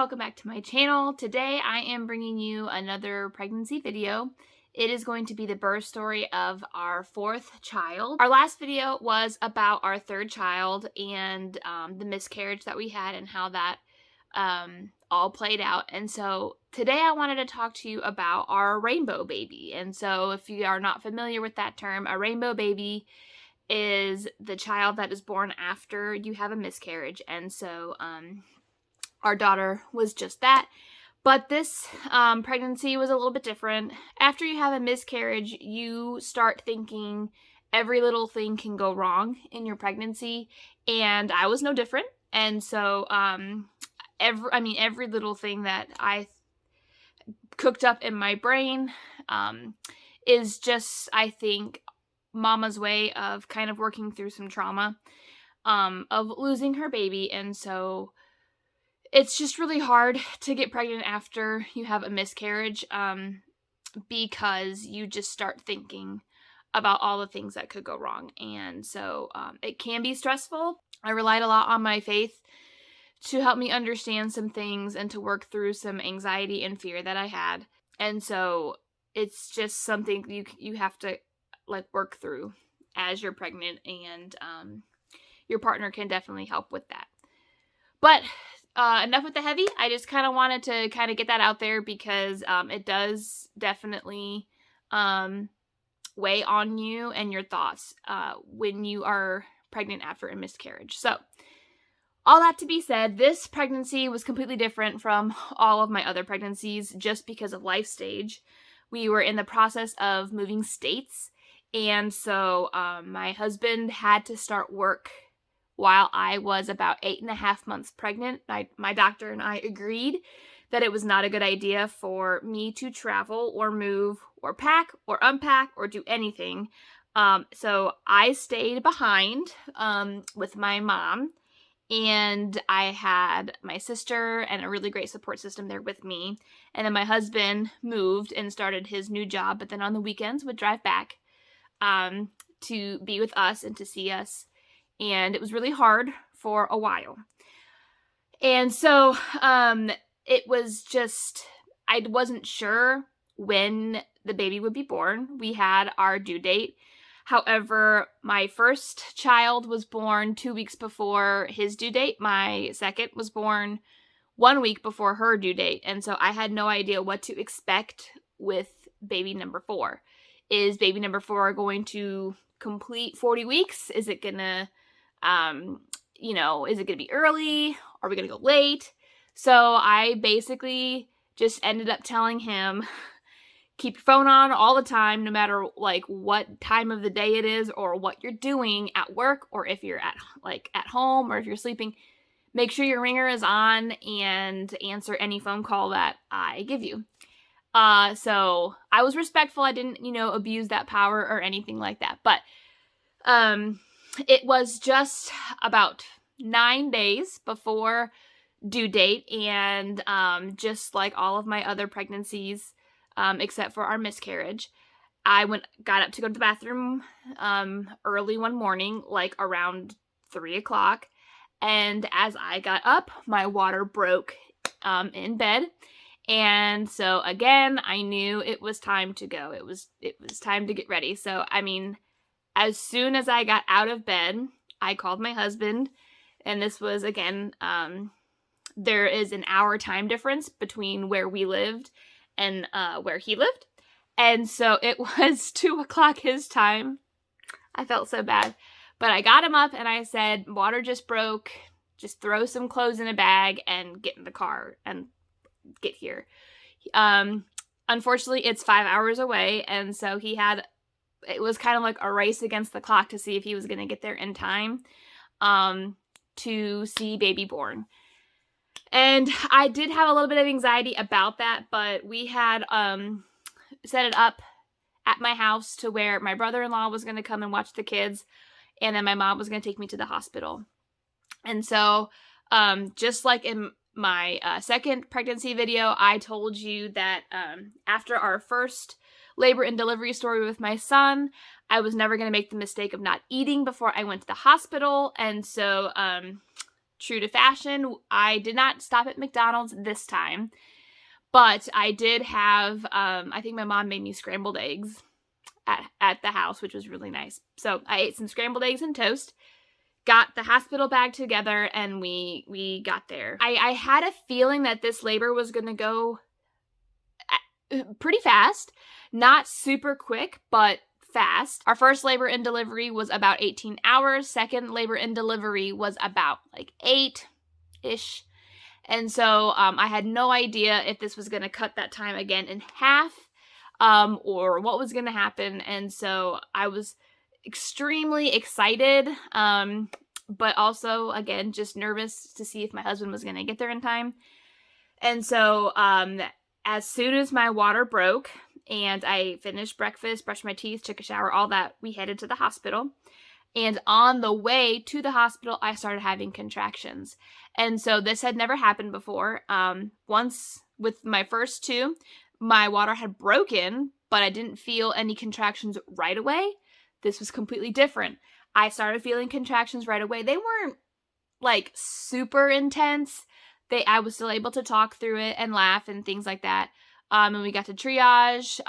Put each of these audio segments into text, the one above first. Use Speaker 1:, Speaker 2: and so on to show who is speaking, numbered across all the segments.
Speaker 1: welcome back to my channel. Today I am bringing you another pregnancy video. It is going to be the birth story of our fourth child. Our last video was about our third child and the miscarriage that we had and how that all played out. And so today I wanted to talk to you about our rainbow baby. And so if you are not familiar with that term, a rainbow baby is the child that is born after you have a miscarriage. And so our daughter was just that. But this pregnancy was a little bit different. After you have a miscarriage, you start thinking every little thing can go wrong in your pregnancy. And I was no different. And so every little thing that I cooked up in my brain is just, I think, Mama's way of kind of working through some trauma of losing her baby. And so it's just really hard to get pregnant after you have a miscarriage because you just start thinking about all the things that could go wrong. And so it can be stressful. I relied a lot on my faith to help me understand some things and to work through some anxiety and fear that I had. And so it's just something you have to work through as you're pregnant, and your partner can definitely help with that. But enough with the heavy. I just kind of wanted to kind of get that out there because it does definitely weigh on you and your thoughts when you are pregnant after a miscarriage. So all that to be said, this pregnancy was completely different from all of my other pregnancies just because of life stage. We were in the process of moving states, and so my husband had to start work while I was about 8.5 months pregnant. My doctor and I agreed that it was not a good idea for me to travel or move or pack or unpack or do anything. So I stayed behind with my mom, and I had my sister and a really great support system there with me. And then my husband moved and started his new job, but then on the weekends would drive back to be with us and to see us. And it was really hard for a while. And so it was just, I wasn't sure when the baby would be born. We had our due date. However, my first child was born 2 weeks before his due date. My second was born 1 week before her due date. And so I had no idea what to expect with baby number 4. Is baby number 4 going to complete 40 weeks? Is it going to is it going to be early? Are we going to go late? So I basically just ended up telling him, keep your phone on all the time, no matter what time of the day it is or what you're doing at work, or if you're at home, or if you're sleeping, make sure your ringer is on and answer any phone call that I give you. So I was respectful. I didn't, abuse that power or anything like that. But, it was just about 9 days before due date, and just like all of my other pregnancies, except for our miscarriage, I got up to go to the bathroom early one morning, around 3 o'clock, and as I got up, my water broke in bed, and so again, I knew it was time to go. It was time to get ready. So as soon as I got out of bed, I called my husband, and this was, again, there is an hour time difference between where we lived and where he lived. And so it was 2 o'clock his time. I felt so bad. But I got him up and I said, water just broke. Just throw some clothes in a bag and get in the car and get here. Unfortunately, it's 5 hours away. And so it was kind of like a race against the clock to see if he was going to get there in time to see baby born. And I did have a little bit of anxiety about that, but we had set it up at my house to where my brother-in-law was going to come and watch the kids, and then my mom was going to take me to the hospital. And so just like in my second pregnancy video, I told you that after our first labor and delivery story with my son, I was never going to make the mistake of not eating before I went to the hospital. And so true to fashion, I did not stop at McDonald's this time, but I did have, I think my mom made me scrambled eggs at the house, which was really nice. So I ate some scrambled eggs and toast, got the hospital bag together, and we got there. I had a feeling that this labor was going to go pretty fast, not super quick, but fast. Our first labor and delivery was about 18 hours. Second labor and delivery was about like 8-ish. And so I had no idea if this was going to cut that time again in half, or what was going to happen. And so I was extremely excited, but also, again, just nervous to see if my husband was going to get there in time. And so as soon as my water broke and I finished breakfast, brushed my teeth, took a shower, all that, we headed to the hospital. And on the way to the hospital, I started having contractions. And so this had never happened before. Once with my first two, my water had broken, but I didn't feel any contractions right away. This was completely different. I started feeling contractions right away. They weren't like super intense. I was still able to talk through it and laugh and things like that. And we got to triage.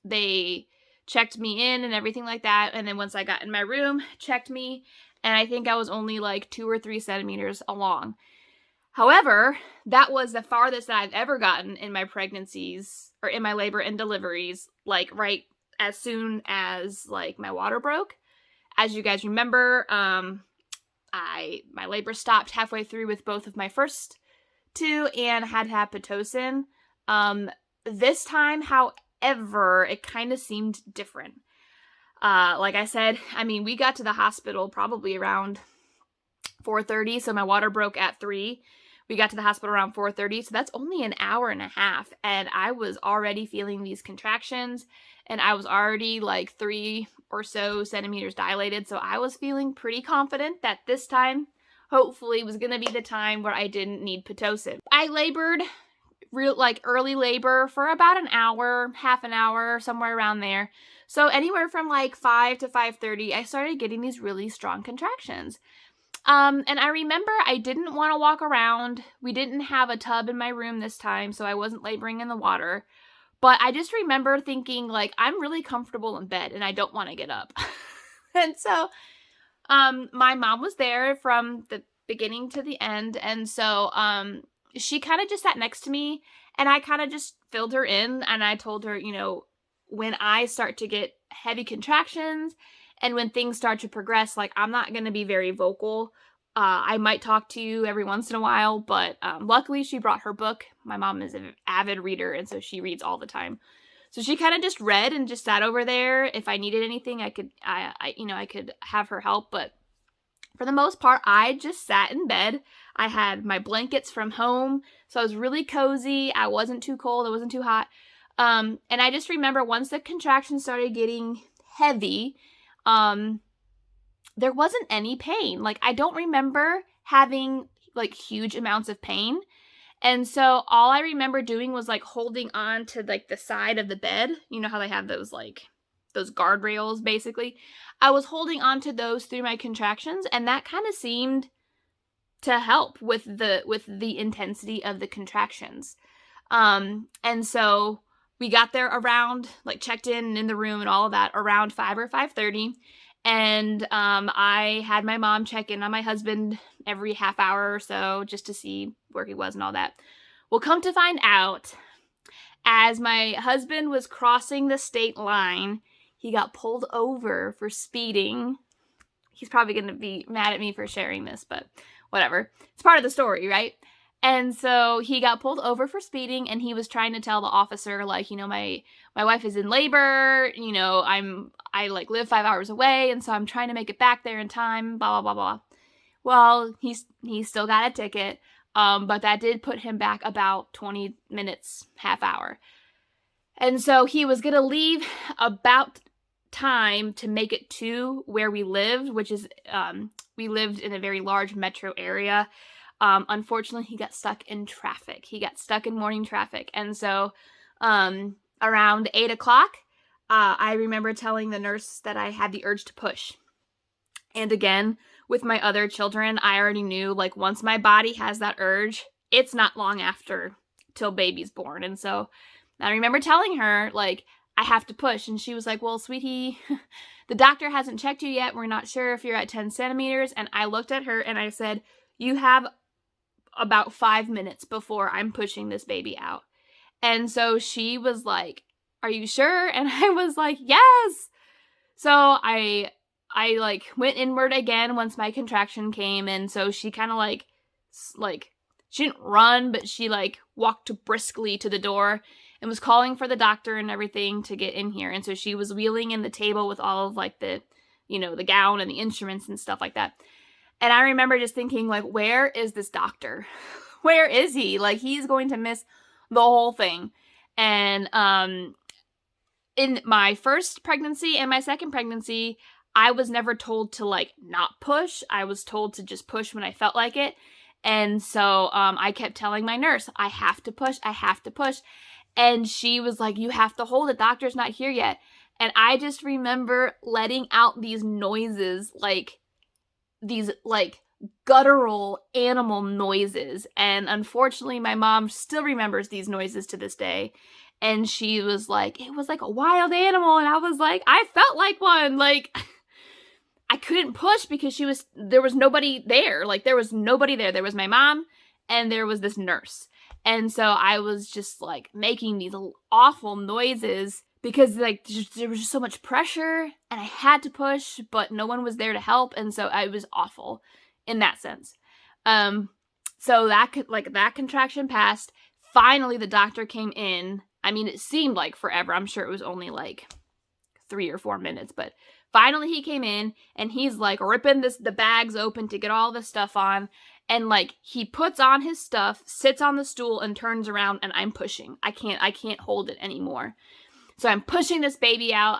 Speaker 1: They checked me in and everything like that. And then once I got in my room, checked me, and I think I was only like 2 or 3 centimeters along. However, that was the farthest that I've ever gotten in my pregnancies or in my labor and deliveries, like right as soon as like my water broke. As you guys remember, my labor stopped halfway through with both of my first two and had Pitocin. This time, however, it kind of seemed different. Like I said, I mean, we got to the hospital probably around 4:30, so my water broke at 3. We got to the hospital around 4:30, so that's only an hour and a half, and I was already feeling these contractions, and I was already like 3 or so centimeters dilated, so I was feeling pretty confident that this time, hopefully, was going to be the time where I didn't need Pitocin. I labored early labor for about an hour, half an hour, somewhere around there. So anywhere from like 5 to 5:30, I started getting these really strong contractions. And I remember I didn't want to walk around. We didn't have a tub in my room this time, so I wasn't laboring in the water. But I just remember thinking, like, I'm really comfortable in bed and I don't want to get up. And so my mom was there from the beginning to the end. And so she kind of just sat next to me, and I kind of just filled her in, and I told her, you know, when I start to get heavy contractions and when things start to progress, like, I'm not going to be very vocal. I might talk to you every once in a while, but luckily she brought her book. My mom is an avid reader, and so she reads all the time. So she kind of just read and just sat over there. If I needed anything, I could have her help, but for the most part, I just sat in bed. I had my blankets from home, so I was really cozy. I wasn't too cold. I wasn't too hot. And I just remember once the contractions started getting heavy, there wasn't any pain. Like, I don't remember having like huge amounts of pain. And so all I remember doing was like holding on to like the side of the bed. You know how they have those guardrails, basically. I was holding on to those through my contractions, and that kind of seemed to help with the intensity of the contractions. And so we got there around, like, checked in the room and all of that around 5 or 5:30. And I had my mom check in on my husband every half hour or so just to see where he was and all that. Well, come to find out, as my husband was crossing the state line, he got pulled over for speeding. He's probably going to be mad at me for sharing this, but whatever. It's part of the story, right? And so he got pulled over for speeding, and he was trying to tell the officer, like, you know, my wife is in labor, you know, I like live 5 hours away, and so I'm trying to make it back there in time, blah, blah, blah, blah. Well, he still got a ticket, but that did put him back about 20 minutes, half hour. And so he was going to leave about time to make it to where we lived, which is, we lived in a very large metro area. Unfortunately, he got stuck in traffic. He got stuck in morning traffic. And so around 8 o'clock, I remember telling the nurse that I had the urge to push. And again, with my other children, I already knew, like, once my body has that urge, it's not long after till baby's born. And so I remember telling her, like, I have to push. And she was like, well, sweetie, the doctor hasn't checked you yet. We're not sure if you're at 10 centimeters. And I looked at her and I said, you have about 5 minutes before I'm pushing this baby out. And so she was like, are you sure? And I was like, yes. So I like went inward again once my contraction came. And so she kind of like, she didn't run, but she like walked briskly to the door and was calling for the doctor and everything to get in here. And so she was wheeling in the table with all of like the, you know, the gown and the instruments and stuff like that. And I remember just thinking, like, where is this doctor? Where is he? Like, he's going to miss the whole thing. And in my first pregnancy and my second pregnancy, I was never told to, like, not push. I was told to just push when I felt like it. And so I kept telling my nurse, I have to push, I have to push. And she was like, you have to hold it. Doctor's not here yet. And I just remember letting out these noises, like, these like guttural animal noises. And unfortunately, my mom still remembers these noises to this day. And she was like, it was like a wild animal. And I was like, I felt like one. Like, I couldn't push because there was nobody there. Like, there was nobody there. There was my mom and there was this nurse. And so I was just like making these awful noises because like there was just so much pressure and I had to push, but no one was there to help. And so I was awful in that sense. So that contraction passed. Finally, the doctor came in. I mean, it seemed like forever. I'm sure it was only like 3 or 4 minutes, but finally he came in and he's like ripping the bags open to get all the stuff on. And like he puts on his stuff, sits on the stool and turns around and I'm pushing. I can't hold it anymore. So I'm pushing this baby out.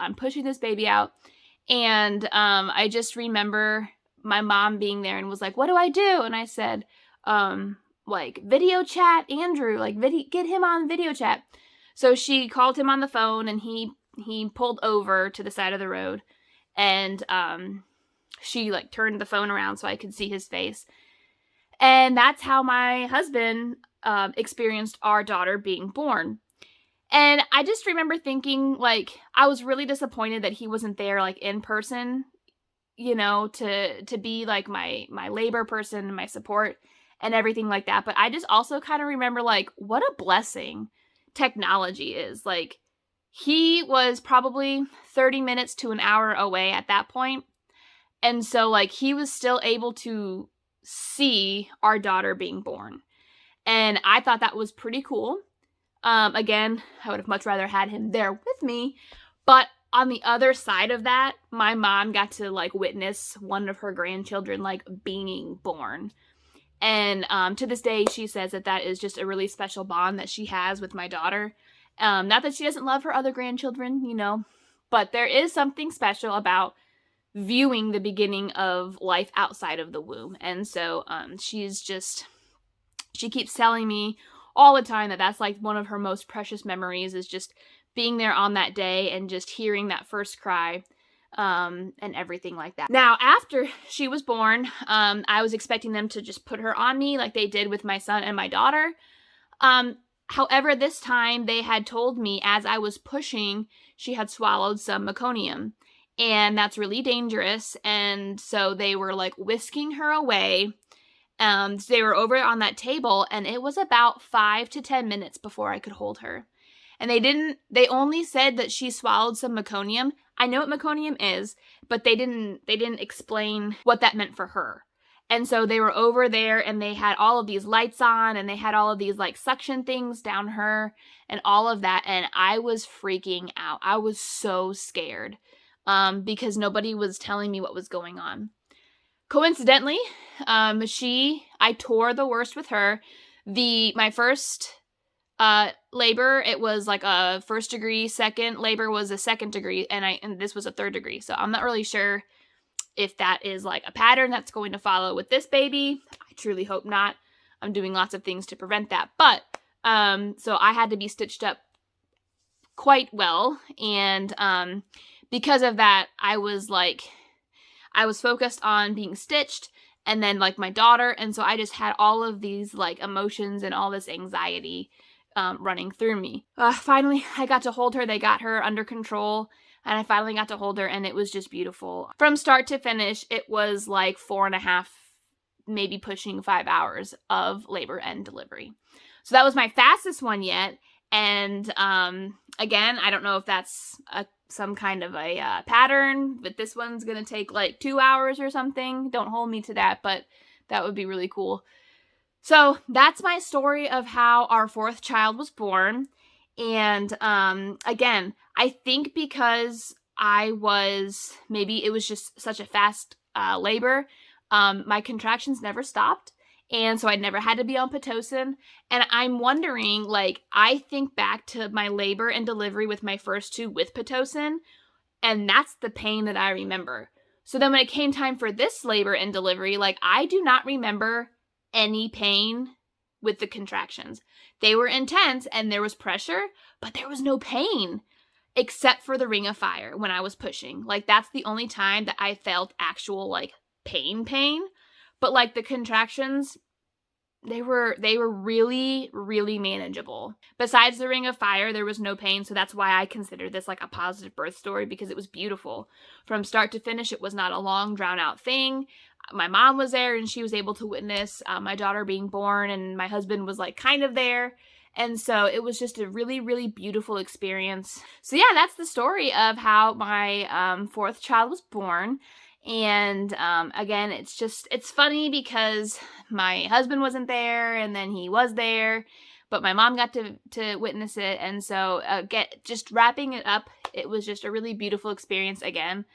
Speaker 1: And I just remember my mom being there and was like, what do I do? And I said, like, video chat Andrew, like get him on video chat. So she called him on the phone and he pulled over to the side of the road. And she like turned the phone around so I could see his face. And that's how my husband experienced our daughter being born. And I just remember thinking, like, I was really disappointed that he wasn't there, like, in person, you know, to be, like, my labor person, my support, and everything like that. But I just also kind of remember, like, what a blessing technology is. Like, he was probably 30 minutes to an hour away at that point. And so, like, he was still able to see our daughter being born. And I thought that was pretty cool. Again, I would have much rather had him there with me, but on the other side of that, my mom got to like witness one of her grandchildren like being born. And to this day, she says that is just a really special bond that she has with my daughter. Not that she doesn't love her other grandchildren, you know, but there is something special about viewing the beginning of life outside of the womb. And so she keeps telling me all the time that that's like one of her most precious memories is just being there on that day and just hearing that first cry and everything like that. Now, after she was born, I was expecting them to just put her on me like they did with my son and my daughter. However, this time they had told me as I was pushing, she had swallowed some meconium. And that's really dangerous. And so they were like whisking her away. They were over on that table and it was about 5 to 10 minutes before I could hold her. And they only said that she swallowed some meconium. I know what meconium is, but they didn't explain what that meant for her. And so they were over there and they had all of these lights on and they had all of these like suction things down her and all of that. And I was freaking out. I was so scared because nobody was telling me what was going on. Coincidentally, I tore the worst with her. My first labor, it was like a 1st degree. Second labor was a 2nd degree, and this was a 3rd degree. So I'm not really sure if that is like a pattern that's going to follow with this baby. I truly hope not. I'm doing lots of things to prevent that. But so I had to be stitched up quite well, and because of that, I was like, I was focused on being stitched and then like my daughter, and so I just had all of these like emotions and all this anxiety running through me. Finally, I got to hold her. They got her under control, and I finally got to hold her, and it was just beautiful. From start to finish, it was like 4.5, maybe pushing 5 hours of labor and delivery. So that was my fastest one yet. And again, I don't know if that's some kind of a pattern, but this one's going to take like 2 hours or something. Don't hold me to that, but that would be really cool. So that's my story of how our 4th child was born. And again, I think because maybe it was just such a fast labor, my contractions never stopped. And so I never had to be on Pitocin. And I'm wondering, like, I think back to my labor and delivery with my first 2 with Pitocin, and that's the pain that I remember. So then when it came time for this labor and delivery, like, I do not remember any pain with the contractions. They were intense and there was pressure, but there was no pain except for the ring of fire when I was pushing. Like, that's the only time that I felt actual, like, pain. But like the contractions, they were really, really manageable. Besides the ring of fire, there was no pain, so that's why I consider this like a positive birth story, because it was beautiful. From start to finish, it was not a long, drawn-out thing. My mom was there, and she was able to witness my daughter being born, and my husband was like kind of there. And so it was just a really, really beautiful experience. So yeah, that's the story of how my 4th child was born. And again, it's funny because my husband wasn't there, and then he was there, but my mom got to witness it. And so just wrapping it up, it was just a really beautiful experience again.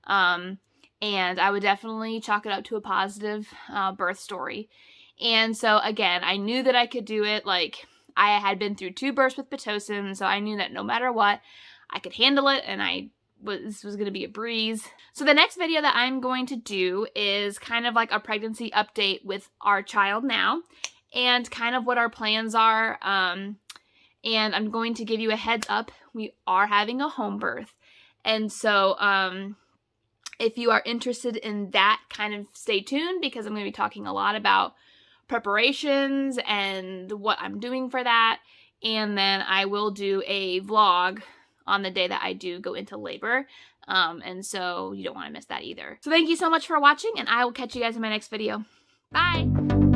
Speaker 1: And I would definitely chalk it up to a positive birth story. And so again, I knew that I could do it. Like, I had been through 2 births with Pitocin, so I knew that no matter what, I could handle it, and this was going to be a breeze. So the next video that I'm going to do is kind of like a pregnancy update with our child now, and kind of what our plans are. And I'm going to give you a heads up. We are having a home birth. And so if you are interested in that, kind of stay tuned, because I'm going to be talking a lot about preparations and what I'm doing for that. And then I will do a vlog on the day that I do go into labor. And so you don't want to miss that either. So thank you so much for watching, and I will catch you guys in my next video. Bye!